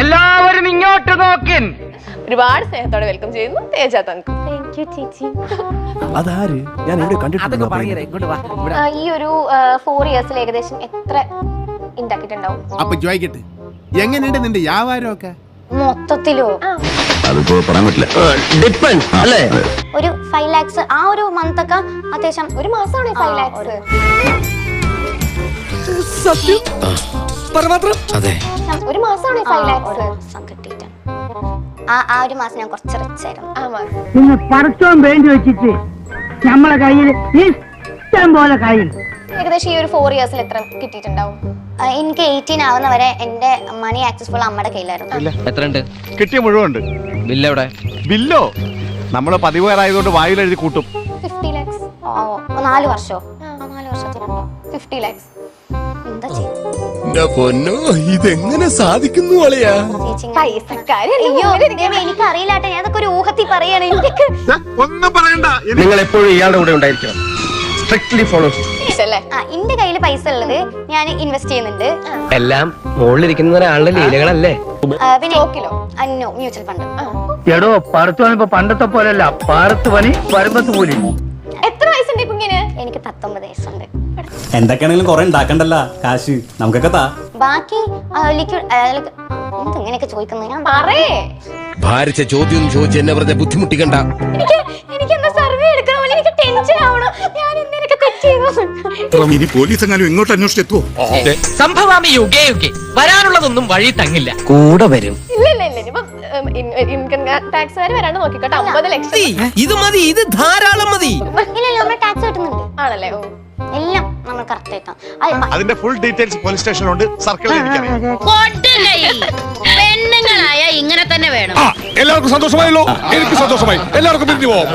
എല്ലാവരും ഇങ്ങോട്ട് നോക്കിൻ. ഒരുപാട് സ്നേഹത്തോടെ വെൽക്കം ചെയ്യുന്നു തേജ തങ്കു. താങ്ക് യു ചേച്ചി. അതാര്? ഞാൻ എവിടെ കണ്ടിട്ടുണ്ട്. ഈ ഒരു 4 ഇയേഴ്സിൽ ഏകദേശം എത്ര ഉണ്ടാക്കിയിട്ടുണ്ടാവും? അപ്പൊ ചോദിക്കട്ടെ, എങ്ങനെയുണ്ട് നിന്റെ വ്യാപാരമൊക്കെ? മൊത്തത്തിലോ? അതിപ്പോ പറയാൻ പറ്റില്ല. അല്ലേ? ഒരു 5 lakhs ആ ഒരു മന്ത് ഒക്കെ അത്യാവശ്യം. ഒരു മാസമാണ് 5 lakhs. അതെ. ഒരു മാസമാണ് 5 lakhs. കിട്ടിയിട്ട് ആ ഒരു മാസം ഞാൻ കുറച്ച് റിച്ച് ആയിരുന്നു. ആ മാസം ഇന്ന് പറച്ചോൻ വേണ്ടി വെച്ചിട്ട് നമ്മളെ കയ്യിൽ ഇഷ്ടം പോലെ കയ്യിൽ. ഏകദേശം ഈ ഒരു 4 ഇയേഴ്സിൽ എത്ര കിട്ടിയിട്ടുണ്ടാവും? എനിക്ക് 18 ആവുന്ന വരെ എന്റെ മണി ആക്സസ് ഫുൾ അമ്മയുടെ കയ്യിലായിരുന്നു. എത്രയുണ്ട്? കിട്ടിയ മുഴുവനുണ്ട്. ബില്ല് എവിടെ? ബില്ലോ നമ്മള് പതിവുകാരായതുകൊണ്ട് വായിൽ എഴുതി കൂട്ടും. 50 lakhs. 4 വർഷോ? 4 വർഷത്തിനുണ്ടോ? 50 lakhs. എന്താ ചേച്ചി? ഇതെങ്ങനെ സാധിക്കുന്നു അളിയാ? ചേച്ചി പൈസക്കാരി. അയ്യോ എനിക്ക് അറിയില്ലാട്ടെ, ഞാൻ അതൊക്കെ ഒരു ഊഹത്തിൽ പറയാണ്. എനിക്ക് ഒന്നും പറയണ്ട. നിങ്ങൾ എപ്പോഴും ഇയാളുടെ കൂടെ ഉണ്ടായിരിക്കണം. Strictly follow. അല്ലേ? എന്റെ കയ്യിൽ പൈസ ഉള്ളത് ഞാൻ ഇൻവെസ്റ്റ് ചെയ്യുന്നുണ്ട്. എല്ലാം മുകളിലിരിക്കുന്ന ഒരാളുടെ ലീലകളല്ലേ? പിന്നെ സ്റ്റോക്കിലോ? അന്നോ മ്യൂച്വൽ ഫണ്ട്. എടോ പറച്ചോൻ ഇപ്പൊ പണ്ടത്തെ പോലെയല്ല, പാറത്ത് പണി വരുമ്പത്ത് കൂലി. എത്ര വയസ്സുണ്ട് കുഞ്ഞിന്? എനിക്ക് 19 വയസ്സുണ്ട്. എന്തൊക്കെയാണെങ്കിലും കുറെ ഉണ്ടാക്കണ്ടല്ല കാശ് നമുക്കൊക്കെ താ. ബാക്കി ലിക്വിഡ് ഇങ്ങനെയൊക്കെ ചോദിക്കുന്നത് ഞാൻ പറയേ. ഭാരിച്ച ചോദ്യം ചോദിച്ച് എന്നെ വെറുതെ ബുദ്ധിമുട്ടിക്കണ്ട. എനിക്ക് എന്താ സർവേ എടുക്കണ പോലെ എനിക്ക് ടെൻഷൻ ആവണം. ഞാൻ എന്തിനൊക്കെ തെറ്റ് ചെയ്തു? ഇനി പോലീസ് എങ്ങാനും ഇങ്ങോട്ട് അന്വേഷിച്ചെത്തുവോ? സംഭവാമി യുഗേ യുഗേ വരാനുള്ളതൊന്നും വഴി തങ്ങില്ല. കൂടെ വരും. ഇല്ല ഇനിയിപ്പം ഇൻകം ടാക്സുകാർ വരാണ്ട് നോക്കിക്കോട്ടെ. 50 ലക്ഷം ഇത് മതി, ഇത് ധാരാളം മതി. ഇല്ല നമ്മൾ ടാക്സ് കിട്ടുന്നുണ്ട്. ആണല്ലേ? ഓ, എല്ലാം നമ്മൾ കറക്റ്റ് ആയിട്ടാണ്. അതിന്റെ ഫുൾ ഡീറ്റെയിൽസ് പോലീസ് സ്റ്റേഷനിലുണ്ട്. സർക്കിളിൽ എനിക്കറിയാം. പെണ്ണുങ്ങളായ ഇങ്ങനെ തന്നെ വേണം. എല്ലാവർക്കും സന്തോഷമായല്ലോ. എനിക്ക് സന്തോഷമായി. എല്ലാവർക്കും പിരിഞ്ഞു പോവാം.